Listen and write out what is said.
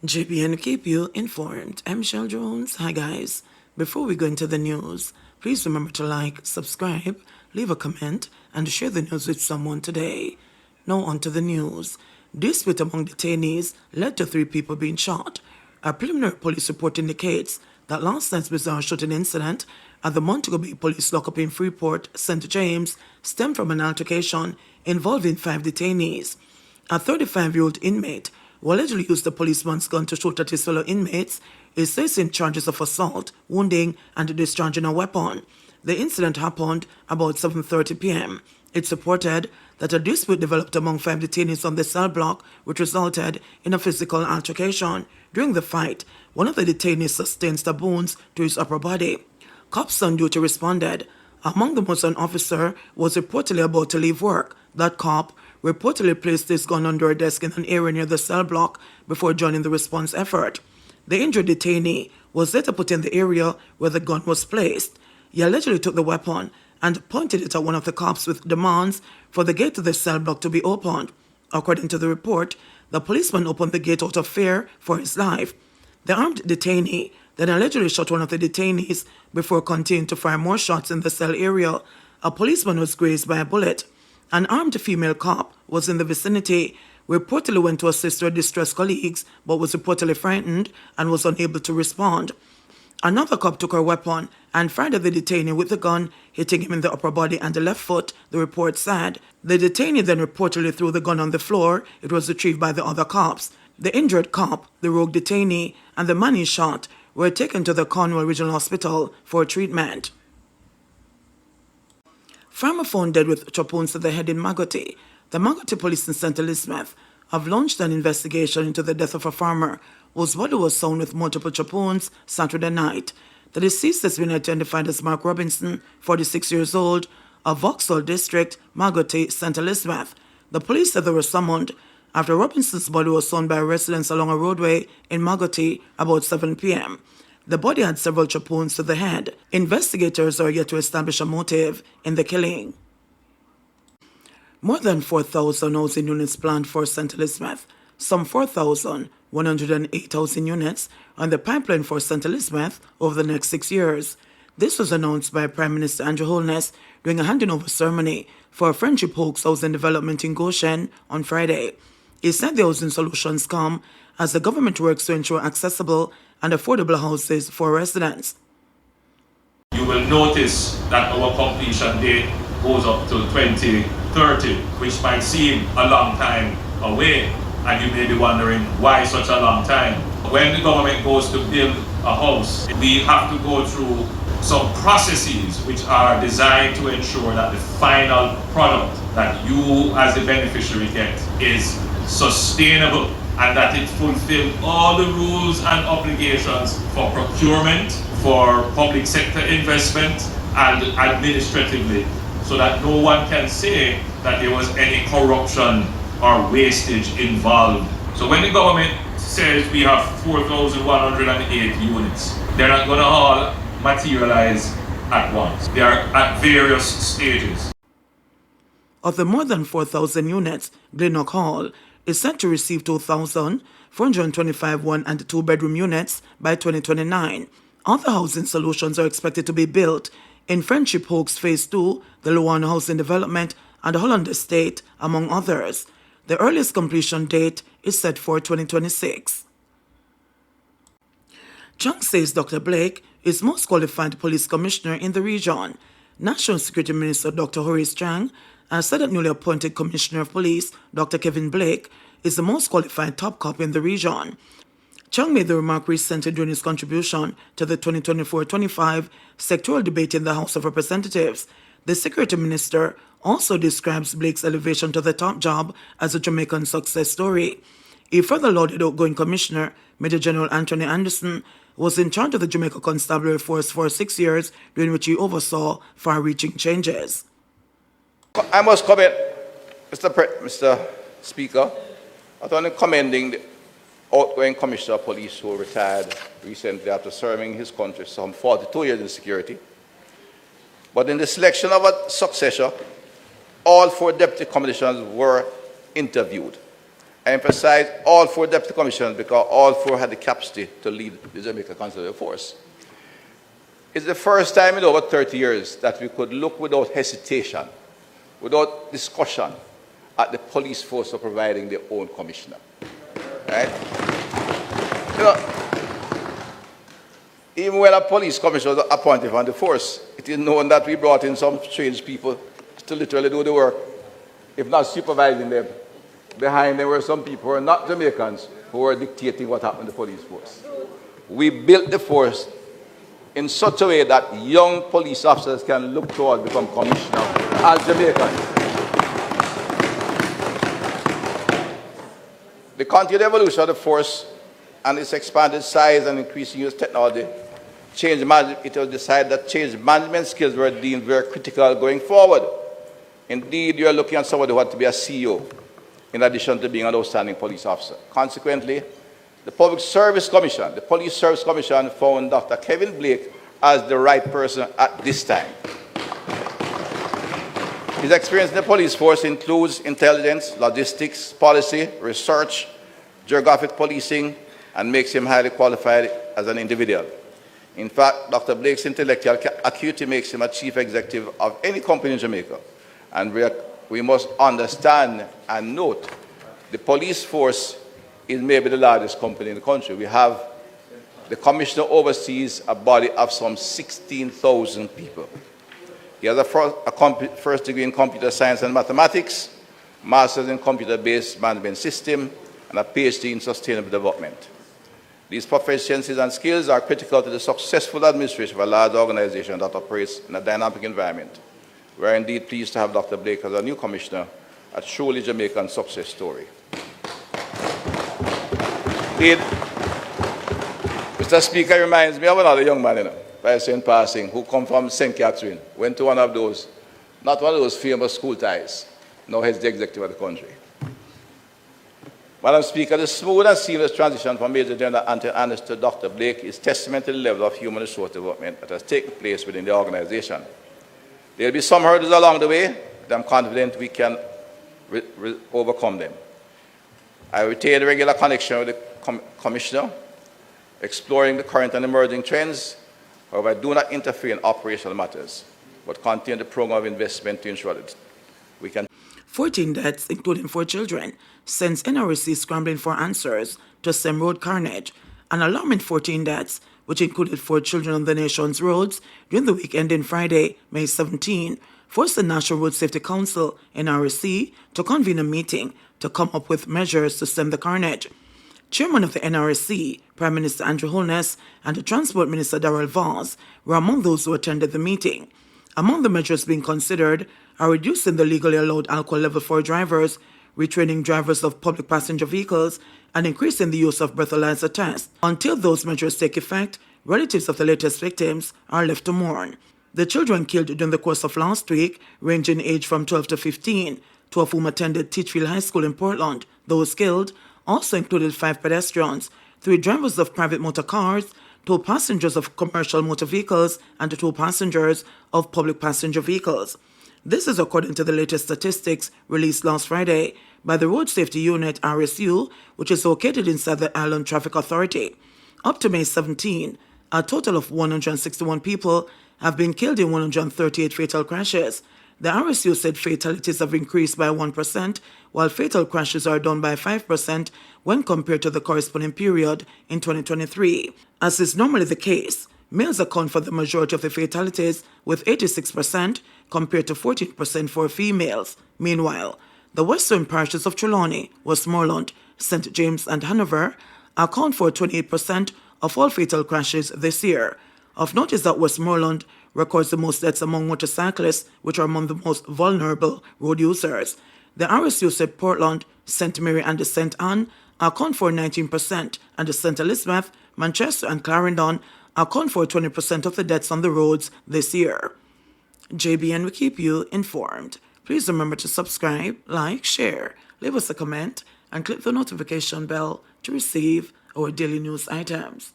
JBNN keep you informed. I'm Michelle Jones. Hi guys. Before we go into the news, please remember to like, subscribe, leave a comment, and share the news with someone today. Now on to the news. Dispute among detainees led to 3 people being shot. A preliminary police report indicates that last night's bizarre shooting incident at the Montego Bay Police Lockup in Freeport, St. James, stemmed from an altercation involving 5 detainees. A 35-year-old inmate who allegedly used the policeman's gun to shoot at his fellow inmates is facing charges of assault, wounding, and discharging a weapon. The incident happened about 7:30 p.m. It's reported that a dispute developed among 5 detainees on the cell block, which resulted in a physical altercation. During the fight, one of the detainees sustained stab wounds to his upper body. Cops on duty responded. Among them was an officer who was reportedly about to leave work. That cop reportedly placed his gun under a desk in an area near the cell block before joining the response effort. The injured detainee was later put in the area where the gun was placed. He allegedly took the weapon and pointed it at one of the cops with demands for the gate to the cell block to be opened. According to the report, the policeman opened the gate out of fear for his life. The armed detainee then allegedly shot one of the detainees before continuing to fire more shots in the cell area. A policeman was grazed by a bullet. An armed female cop was in the vicinity, reportedly went to assist her distressed colleagues, but was reportedly frightened and was unable to respond. Another cop took her weapon and fired at the detainee with the gun, hitting him in the upper body and the left foot, the report said. The detainee then reportedly threw the gun on the floor. It was retrieved by the other cops. The injured cop, the rogue detainee, and the man he shot were taken to the Cornwall Regional Hospital for treatment. Farmer found dead with chop wounds to the head in Maggotty. The Maggotty police in St. Elizabeth have launched an investigation into the death of a farmer whose body was found with multiple chop wounds Saturday night. The deceased has been identified as Mark Robinson, 46 years old, of Vauxhall District, Maggotty, St. Elizabeth. The police said they were summoned after Robinson's body was found by residents along a roadway in Maggotty about 7 p.m. The body had several chop wounds to the head. Investigators are yet to establish a motive in the killing. More than 4,000 housing units planned for St. Elizabeth. Some 4,108 housing units are in the pipeline for St. Elizabeth over the next 6 years. This was announced by Prime Minister Andrew Holness during a handing over ceremony for a Friendship Oaks housing development in Goshen on Friday. He said the housing solutions come as the government works to ensure accessible and affordable houses for residents. You will notice that our completion date goes up to 2030, which might seem a long time away, and you may be wondering why such a long time. When the government goes to build a house, we have to go through some processes which are designed to ensure that the final product that you as the beneficiary get is sustainable and that it fulfills all the rules and obligations for procurement, for public sector investment, and administratively, so that no one can say that there was any corruption or wastage involved. So when the government says we have 4,108 units, they're not going to all materialize at once. They are at various stages. Of the more than 4,000 units, Glennock Hall is set to receive 2,425 1- and 2-bedroom units by 2029. Other housing solutions are expected to be built in Friendship Oaks Phase 2, the Luana Housing Development, and Holland Estate, among others. The earliest completion date is set for 2026. Chung says Dr. Blake is most qualified police commissioner in the region. National Security Minister Dr. Horace Chang has said that newly appointed Commissioner of Police Dr. Kevin Blake is the most qualified top cop in the region. Chang made the remark recently during his contribution to the 2024-25 sectoral debate in the House of Representatives. The Security Minister also describes Blake's elevation to the top job as a Jamaican success story. He further lauded outgoing Commissioner Major General Anthony Anderson, who was in charge of the Jamaica Constabulary Force for 6 years, during which he oversaw far-reaching changes. I must comment, Mr. Speaker, not only commending the outgoing Commissioner of Police who retired recently after serving his country some 42 years in security, but in the selection of a successor, all 4 deputy commissioners were interviewed. I emphasize all 4 deputy commissioners because all 4 had the capacity to lead the Jamaica Conservative Force. It's the first time in over 30 years that we could look without hesitation, without discussion, at the police force for providing their own commissioner. Right? You know, even when a police commissioner was appointed on the force, it is known that we brought in some strange people to literally do the work, if not supervising them. Behind them were some people who were not Jamaicans who were dictating what happened in the police force. We built the force in such a way that young police officers can look toward become commissioner as Jamaicans. The continued evolution of the force and its expanded size and increasing use of technology, it was decided that change management skills were deemed very critical going forward. Indeed, you are looking at somebody who had to be a CEO, in addition to being an outstanding police officer. Consequently, the Public Service Commission, the Police Service Commission, found Dr. Kevin Blake as the right person at this time. His experience in the police force includes intelligence, logistics, policy, research, geographic policing, and makes him highly qualified as an individual. In fact, Dr. Blake's intellectual acuity makes him a chief executive of any company in Jamaica. And we must understand and note the police force is maybe the largest company in the country. We have the commissioner oversees a body of some 16,000 people. He has a first degree in computer science and mathematics, master's in computer-based management system, and a PhD in sustainable development. These proficiencies and skills are critical to the successful administration of a large organization that operates in a dynamic environment. We are indeed pleased to have Dr. Blake as our new commissioner, a truly Jamaican success story. Mr. Speaker reminds me of another young man, by saying passing, who come from St. Catherine, went to one of those, not one of those famous school ties, now he's the executive of the country. Madam Speaker, the smooth and seamless transition from Major General Anthony Anderson to Dr. Blake is testament to the level of human resource development that has taken place within the organization. There will be some hurdles along the way, but I'm confident we can overcome them. I retain regular connection with the Commissioner, exploring the current and emerging trends. However, I do not interfere in operational matters, but continue the program of investment to ensure that we can. 14 deaths, including 4 children, since NRC scrambling for answers to stem road carnage. An alarming 14 deaths, which included 4 children on the nation's roads during the week ending Friday, May 17, forced the National Road Safety Council, NRC, to convene a meeting to come up with measures to stem the carnage. Chairman of the NRC, Prime Minister Andrew Holness, and the Transport Minister Darrell Vaz were among those who attended the meeting. Among the measures being considered are reducing the legally allowed alcohol level for drivers, retraining drivers of public passenger vehicles, and increasing the use of breathalyzer tests. Until those measures take effect, relatives of the latest victims are left to mourn. The children killed during the course of last week, ranging in age from 12 to 15, 2 of whom attended Teachfield High School in Portland. Those killed also included 5 pedestrians, 3 drivers of private motor cars, 2 passengers of commercial motor vehicles, and 2 passengers of public passenger vehicles. This is according to the latest statistics released last Friday by the Road Safety Unit, RSU, which is located inside the Island Traffic Authority. Up to May 17, a total of 161 people have been killed in 138 fatal crashes. The RSU said fatalities have increased by 1%, while fatal crashes are down by 5% when compared to the corresponding period in 2023. As is normally the case, males account for the majority of the fatalities, with 86% compared to 14% for females. Meanwhile, the western parishes of Trelawney, Westmoreland, St. James, and Hanover account for 28% of all fatal crashes this year. Of note is that Westmoreland records the most deaths among motorcyclists, which are among the most vulnerable road users. The RSU said Portland, St. Mary, and the St. Anne account for 19%, and the St. Elizabeth, Manchester, and Clarendon account for 20% of the deaths on the roads this year. JBN will keep you informed. Please remember to subscribe, like, share, leave us a comment, and click the notification bell to receive our daily news items.